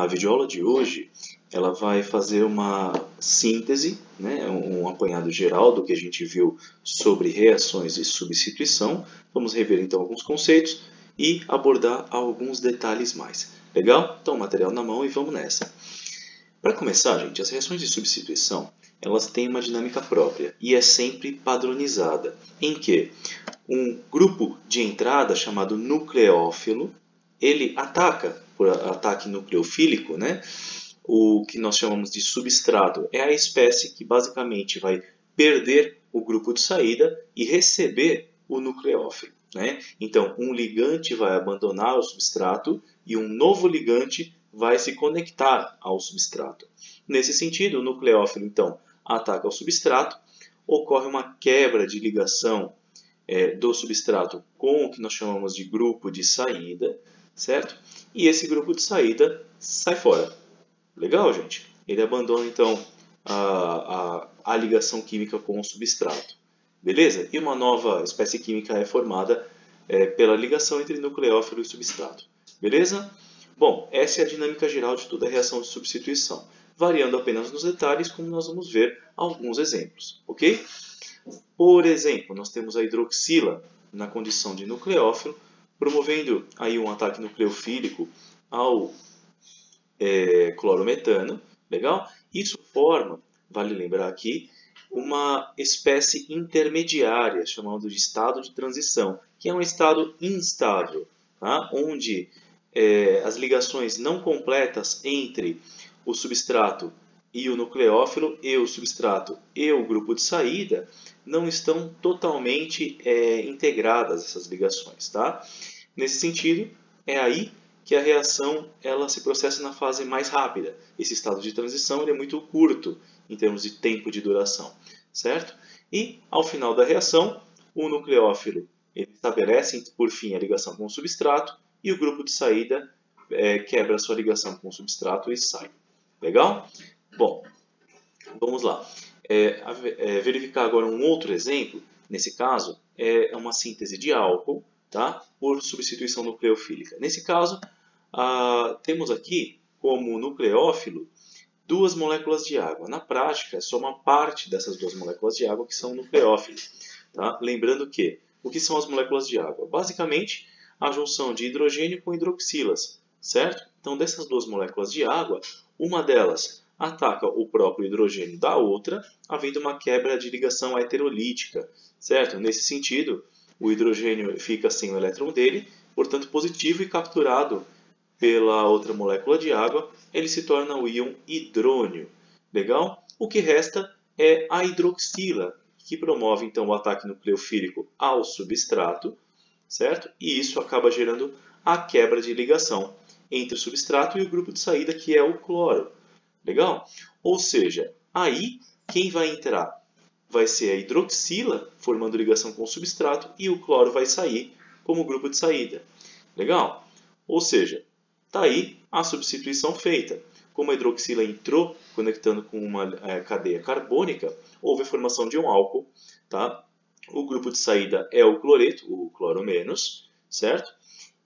A videoaula de hoje ela vai fazer uma síntese, né, um apanhado geral do que a gente viu sobre reações de substituição. Vamos rever então alguns conceitos e abordar alguns detalhes mais. Legal? Então, material na mão e vamos nessa. Para começar, gente, as reações de substituição elas têm uma dinâmica própria e é sempre padronizada, em que um grupo de entrada chamado nucleófilo, ele ataca, por ataque nucleofílico, né, o que nós chamamos de substrato. É a espécie que basicamente vai perder o grupo de saída e receber o nucleófilo, né? Então, um ligante vai abandonar o substrato e um novo ligante vai se conectar ao substrato. Nesse sentido, o nucleófilo, então, ataca o substrato, ocorre uma quebra de ligação do substrato com o que nós chamamos de grupo de saída, certo? E esse grupo de saída sai fora. Legal, gente? Ele abandona, então, a ligação química com o substrato. Beleza? E uma nova espécie química é formada pela ligação entre nucleófilo e substrato. Beleza? Bom, essa é a dinâmica geral de toda a reação de substituição, variando apenas nos detalhes, como nós vamos ver alguns exemplos. Ok? Por exemplo, nós temos a hidroxila na condição de nucleófilo, promovendo aí um ataque nucleofílico ao clorometano. Legal? Isso forma, vale lembrar aqui, uma espécie intermediária, chamada de estado de transição, que é um estado instável, tá? Onde as ligações não completas entre o substrato e o nucleófilo, e o substrato e o grupo de saída, não estão totalmente integradas essas ligações. Tá? Nesse sentido, é aí que a reação ela se processa na fase mais rápida. Esse estado de transição ele é muito curto em termos de tempo de duração, certo? E, ao final da reação, o nucleófilo ele estabelece, por fim, a ligação com o substrato e o grupo de saída quebra a sua ligação com o substrato e sai. Legal? Bom, vamos lá. Verificar agora um outro exemplo. Nesse caso, é uma síntese de álcool, tá? Por substituição nucleofílica. Nesse caso, temos aqui como nucleófilo duas moléculas de água. Na prática, é só uma parte dessas duas moléculas de água que são nucleófilos. Tá? Lembrando que, o que são as moléculas de água? Basicamente, a junção de hidrogênio com hidroxilas, certo? Então, dessas duas moléculas de água, uma delas ataca o próprio hidrogênio da outra, havendo uma quebra de ligação heterolítica, certo? Nesse sentido, o hidrogênio fica sem o elétron dele, portanto positivo, e capturado pela outra molécula de água, ele se torna o íon hidrônio. Legal? O que resta é a hidroxila, que promove então o ataque nucleofílico ao substrato, certo? E isso acaba gerando a quebra de ligação entre o substrato e o grupo de saída, que é o cloro. Legal? Ou seja, aí quem vai entrar vai ser a hidroxila, formando ligação com o substrato, e o cloro vai sair como grupo de saída. Legal? Ou seja, está aí a substituição feita. Como a hidroxila entrou conectando com uma cadeia carbônica, houve a formação de um álcool. Tá? O grupo de saída é o cloreto, o cloro menos, certo?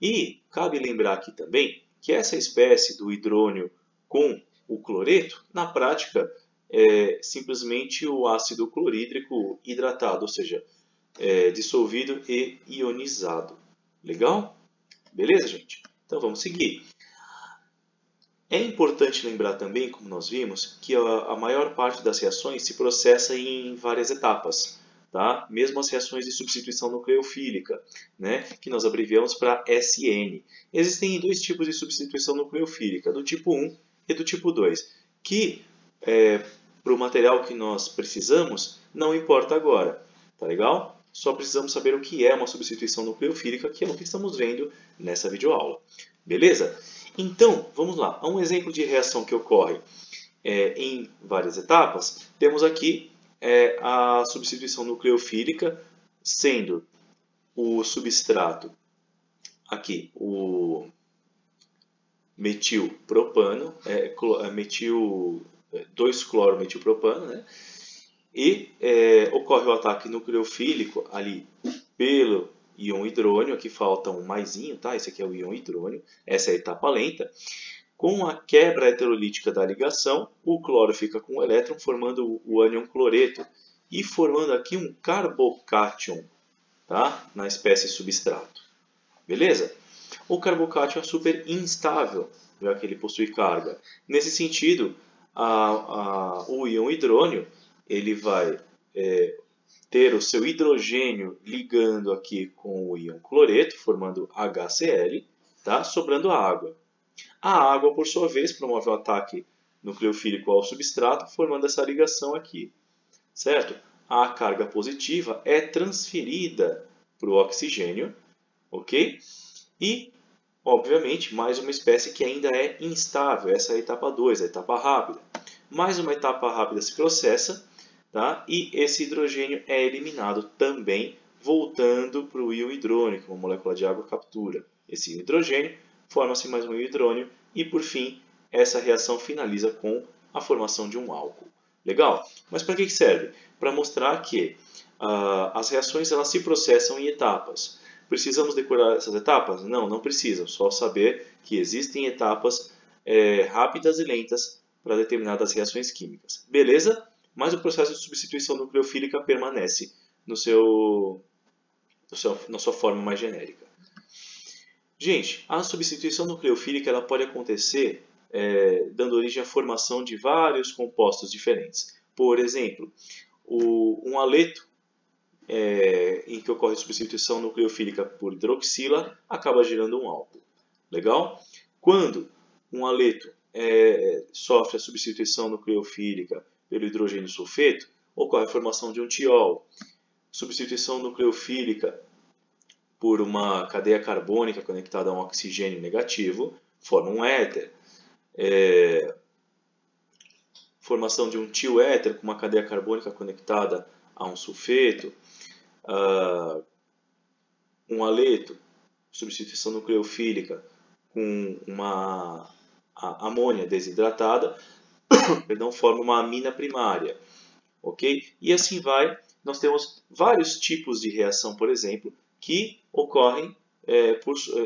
E cabe lembrar aqui também que essa espécie do hidrônio com o cloreto, na prática, é simplesmente o ácido clorídrico hidratado, ou seja, dissolvido e ionizado. Legal? Beleza, gente? Então vamos seguir. É importante lembrar também, como nós vimos, que a maior parte das reações se processa em várias etapas. Tá? Mesmo as reações de substituição nucleofílica, né? Que nós abreviamos para SN. Existem dois tipos de substituição nucleofílica, do tipo 1 e do tipo 2, que para o material que nós precisamos, não importa agora. Tá legal? Só precisamos saber o que é uma substituição nucleofílica, que é o que estamos vendo nessa videoaula. Beleza? Então, vamos lá. Um exemplo de reação que ocorre em várias etapas, temos aqui a substituição nucleofílica, sendo o substrato aqui o metilpropano, 2-clorometilpropano, né? E ocorre o ataque nucleofílico ali pelo íon hidrônio. Aqui falta um maisinho, tá? Esse aqui é o íon hidrônio, essa é a etapa lenta. Com a quebra heterolítica da ligação, o cloro fica com o elétron, formando o ânion cloreto e formando aqui um carbocátion, tá? Na espécie substrato. Beleza? O carbocátion é super instável, já que ele possui carga. Nesse sentido, o íon hidrônio ele vai ter o seu hidrogênio ligando aqui com o íon cloreto, formando HCl, tá? Sobrando a água. A água, por sua vez, promove o ataque nucleofílico ao substrato, formando essa ligação aqui, certo? A carga positiva é transferida para o oxigênio, ok? E, obviamente, mais uma espécie que ainda é instável, essa é a etapa 2, a etapa rápida. Mais uma etapa rápida se processa, tá? E esse hidrogênio é eliminado também, voltando para o íon hidrônio, que uma molécula de água captura. Esse hidrogênio forma-se mais um íon hidrônio e, por fim, essa reação finaliza com a formação de um álcool. Legal? Mas para que serve? Para mostrar que as reações elas se processam em etapas. Precisamos decorar essas etapas? Não, não precisa. Só saber que existem etapas rápidas e lentas para determinadas reações químicas. Beleza? Mas o processo de substituição nucleofílica permanece na sua forma mais genérica. Gente, a substituição nucleofílica ela pode acontecer dando origem à formação de vários compostos diferentes. Por exemplo, um haleto em que ocorre substituição nucleofílica por hidroxila acaba gerando um álcool. Legal? Quando um haleto sofre a substituição nucleofílica pelo hidrogênio sulfeto, ocorre a formação de um tiol. Substituição nucleofílica por uma cadeia carbônica conectada a um oxigênio negativo, forma um éter. Formação de um tioéter com uma cadeia carbônica conectada a um sulfeto. Um haleto, substituição nucleofílica com uma amônia desidratada, forma uma amina primária. Ok? E assim vai. Nós temos vários tipos de reação, por exemplo, que ocorrem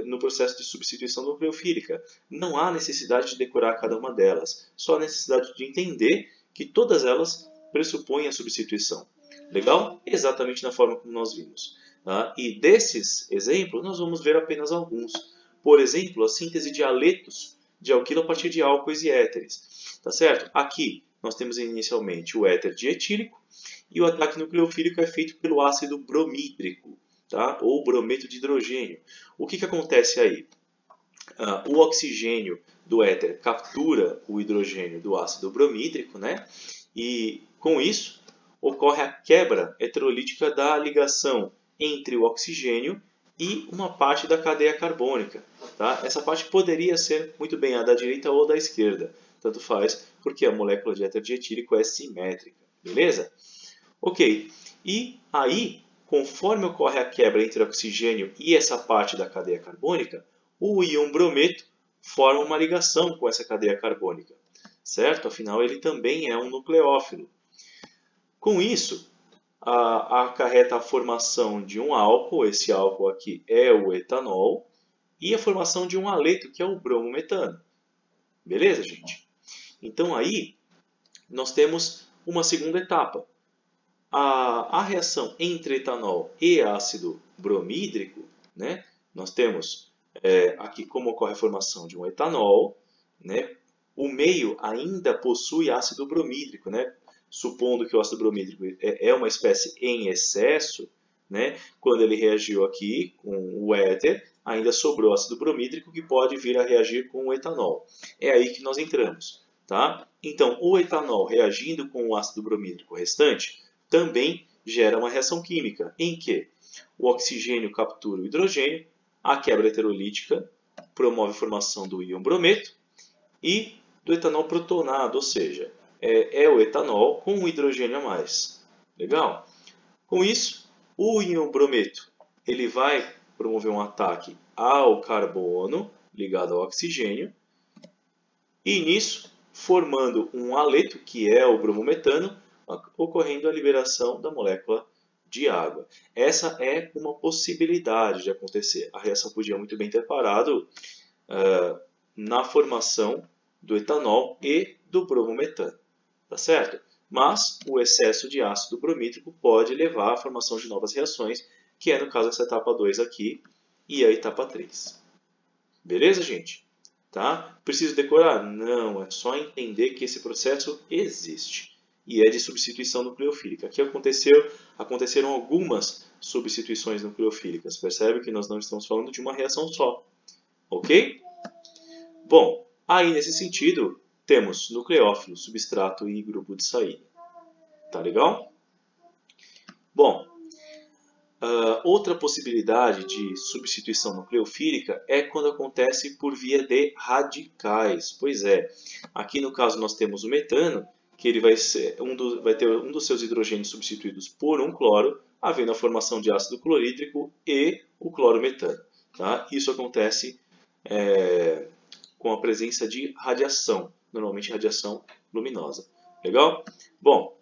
no processo de substituição nucleofílica. Não há necessidade de decorar cada uma delas, só a necessidade de entender que todas elas pressupõem a substituição. Legal? Exatamente da forma como nós vimos. Tá? E desses exemplos, nós vamos ver apenas alguns. Por exemplo, a síntese de haletos de alquilo a partir de álcoois e éteres. Tá certo? Aqui nós temos inicialmente o éter dietílico e o ataque nucleofílico é feito pelo ácido bromídrico, tá? Ou brometo de hidrogênio. O que acontece aí? O oxigênio do éter captura o hidrogênio do ácido bromídrico, né? E com isso ocorre a quebra heterolítica da ligação entre o oxigênio e uma parte da cadeia carbônica. Tá? Essa parte poderia ser muito bem a da direita ou da esquerda, tanto faz, porque a molécula de éter dietílico é simétrica. Beleza? Ok. E aí, conforme ocorre a quebra entre o oxigênio e essa parte da cadeia carbônica, o íon brometo forma uma ligação com essa cadeia carbônica. Certo? Afinal, ele também é um nucleófilo. Com isso, acarreta a formação de um álcool, esse álcool aqui é o etanol, e a formação de um haleto, que é o bromometano. Beleza, gente? Então aí, nós temos uma segunda etapa. A reação entre etanol e ácido bromídrico, né? Nós temos aqui como ocorre a formação de um etanol, né? O meio ainda possui ácido bromídrico, né? Supondo que o ácido bromídrico é uma espécie em excesso, né? Quando ele reagiu aqui com o éter, ainda sobrou ácido bromídrico que pode vir a reagir com o etanol. É aí que nós entramos. Tá? Então, o etanol reagindo com o ácido bromídrico restante também gera uma reação química, em que o oxigênio captura o hidrogênio, a quebra heterolítica promove a formação do íon brometo e do etanol protonado, ou seja, é o etanol com um hidrogênio a mais. Legal? Com isso, o íon brometo ele vai promover um ataque ao carbono ligado ao oxigênio e nisso formando um haleto, que é o bromometano, ocorrendo a liberação da molécula de água. Essa é uma possibilidade de acontecer. A reação podia muito bem ter parado na formação do etanol e do bromometano, tá certo? Mas o excesso de ácido bromítrico pode levar à formação de novas reações, que é no caso essa etapa 2 aqui e a etapa 3. Beleza, gente? Tá? Preciso decorar? Não, é só entender que esse processo existe e é de substituição nucleofílica. Aqui aconteceram algumas substituições nucleofílicas. Percebe que nós não estamos falando de uma reação só. Ok? Bom, aí nesse sentido, temos nucleófilo, substrato e grupo de saída. Tá legal? Bom, outra possibilidade de substituição nucleofílica é quando acontece por via de radicais. Pois é, aqui no caso nós temos o metano, que ele vai ter um dos seus hidrogênios substituídos por um cloro, havendo a formação de ácido clorídrico e o clorometano. Tá? Isso acontece com a presença de radiação, normalmente radiação luminosa. Legal? Bom,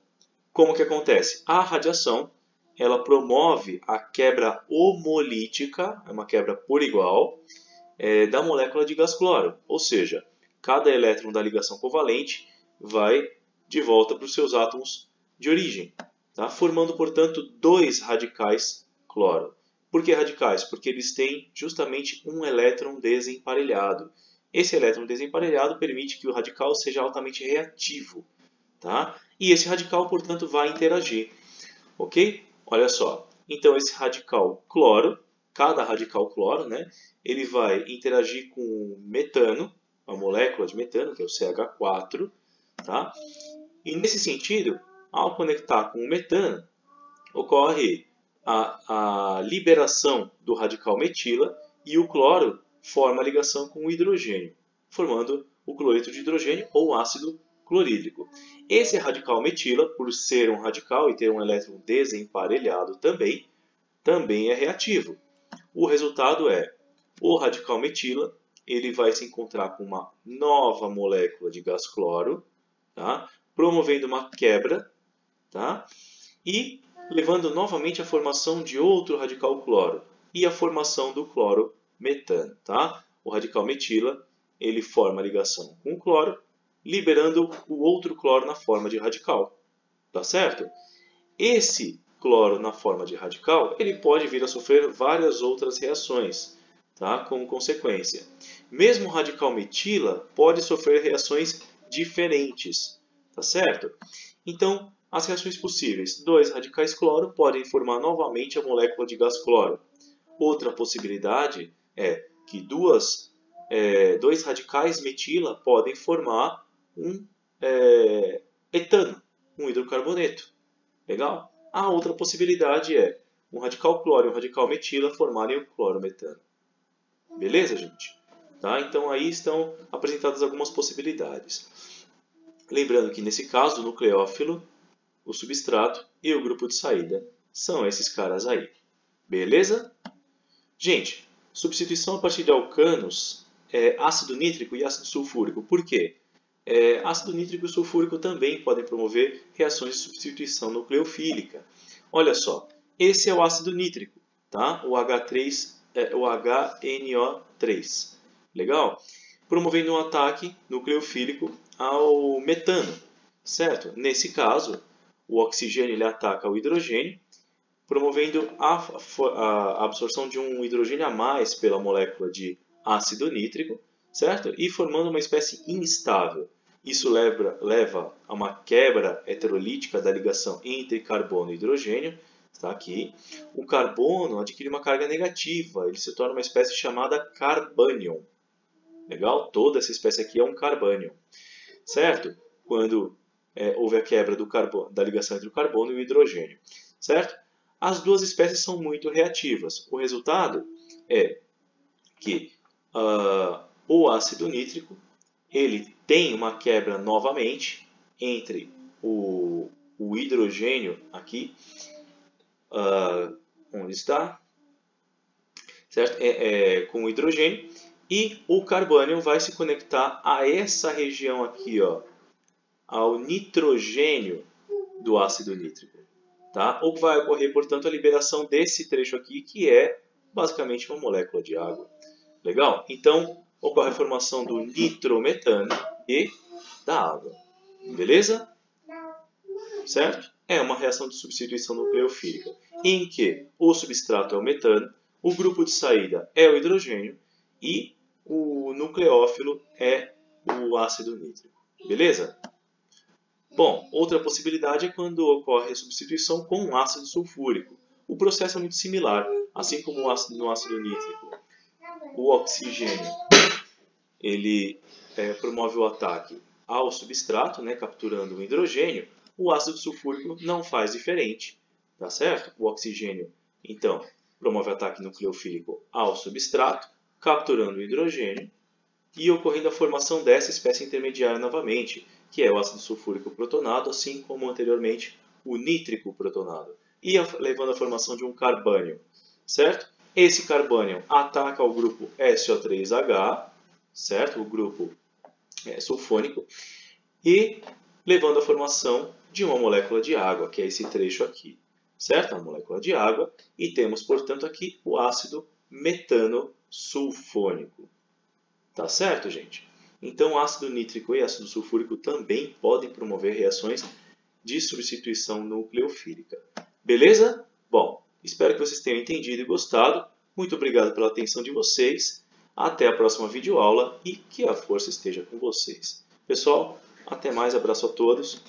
como que acontece? A radiação ela promove a quebra homolítica, é uma quebra por igual, da molécula de gás cloro. Ou seja, cada elétron da ligação covalente vai de volta para os seus átomos de origem, tá? Formando, portanto, dois radicais cloro. Por que radicais? Porque eles têm justamente um elétron desemparelhado. Esse elétron desemparelhado permite que o radical seja altamente reativo, tá? E esse radical, portanto, vai interagir. Ok? Olha só. Então, esse radical cloro, cada radical cloro, né, ele vai interagir com o metano, a molécula de metano, que é o CH4. Tá? E nesse sentido, ao conectar com o metano, ocorre a liberação do radical metila e o cloro forma a ligação com o hidrogênio, formando o cloreto de hidrogênio ou ácido clorídrico. Esse radical metila, por ser um radical e ter um elétron desemparelhado também é reativo. O resultado é o radical metila, ele vai se encontrar com uma nova molécula de gás cloro, tá? Promovendo uma quebra, tá? E levando novamente à formação de outro radical cloro e a formação do clorometano. Tá? O radical metila ele forma a ligação com o cloro, liberando o outro cloro na forma de radical. Tá certo? Esse cloro na forma de radical ele pode vir a sofrer várias outras reações, tá? Como consequência. Mesmo o radical metila pode sofrer reações diferentes. Tá certo? Então, as reações possíveis. Dois radicais cloro podem formar novamente a molécula de gás cloro. Outra possibilidade é que dois radicais metila podem formar um etano, um hidrocarboneto. Legal? A outra possibilidade é um radical cloro e um radical metila formarem o clorometano. Beleza, gente? Tá? Então, aí estão apresentadas algumas possibilidades. Lembrando que, nesse caso, o nucleófilo, o substrato e o grupo de saída são esses caras aí. Beleza? Gente, substituição a partir de alcanos é ácido nítrico e ácido sulfúrico. Por quê? Ácido nítrico e sulfúrico também podem promover reações de substituição nucleofílica. Olha só, esse é o ácido nítrico, tá? O HNO3. Legal? Promovendo um ataque nucleofílico ao metano, certo? Nesse caso, o oxigênio ele ataca o hidrogênio, promovendo a absorção de um hidrogênio a mais pela molécula de ácido nítrico, certo? E formando uma espécie instável. Isso leva a uma quebra heterolítica da ligação entre carbono e hidrogênio. Está aqui. O carbono adquire uma carga negativa, ele se torna uma espécie chamada carbânion. Legal? Toda essa espécie aqui é um carbânion. Certo? Quando houve a quebra da ligação entre o carbono e o hidrogênio. Certo? As duas espécies são muito reativas. O resultado é que o ácido nítrico ele tem uma quebra novamente entre o hidrogênio aqui, onde está, certo? Com o hidrogênio, e o carbônio vai se conectar a essa região aqui, ó, ao nitrogênio do ácido nítrico. Tá? Ou vai ocorrer, portanto, a liberação desse trecho aqui, que é basicamente uma molécula de água. Legal? Então, ocorre a formação do nitrometano e da água. Beleza? Certo? É uma reação de substituição nucleofílica, em que o substrato é o metano, o grupo de saída é o hidrogênio e o nucleófilo é o ácido nítrico. Beleza? Bom, outra possibilidade é quando ocorre a substituição com um ácido sulfúrico. O processo é muito similar, assim como no ácido nítrico. O oxigênio ele promove o ataque ao substrato, né, capturando o hidrogênio. O ácido sulfúrico não faz diferente, tá certo? O oxigênio, então, promove ataque nucleofílico ao substrato, capturando o hidrogênio e ocorrendo a formação dessa espécie intermediária novamente, que é o ácido sulfúrico protonado, assim como anteriormente o nítrico protonado, e levando à formação de um carbânio, certo? Esse carbânio ataca o grupo SO3H, certo? O grupo sulfônico, e levando à formação de uma molécula de água, que é esse trecho aqui, certo? A molécula de água, e temos, portanto, aqui o ácido metano sulfônico. Tá certo, gente? Então, ácido nítrico e ácido sulfúrico também podem promover reações de substituição nucleofílica. Beleza? Bom, espero que vocês tenham entendido e gostado. Muito obrigado pela atenção de vocês. Até a próxima videoaula e que a força esteja com vocês. Pessoal, até mais, abraço a todos.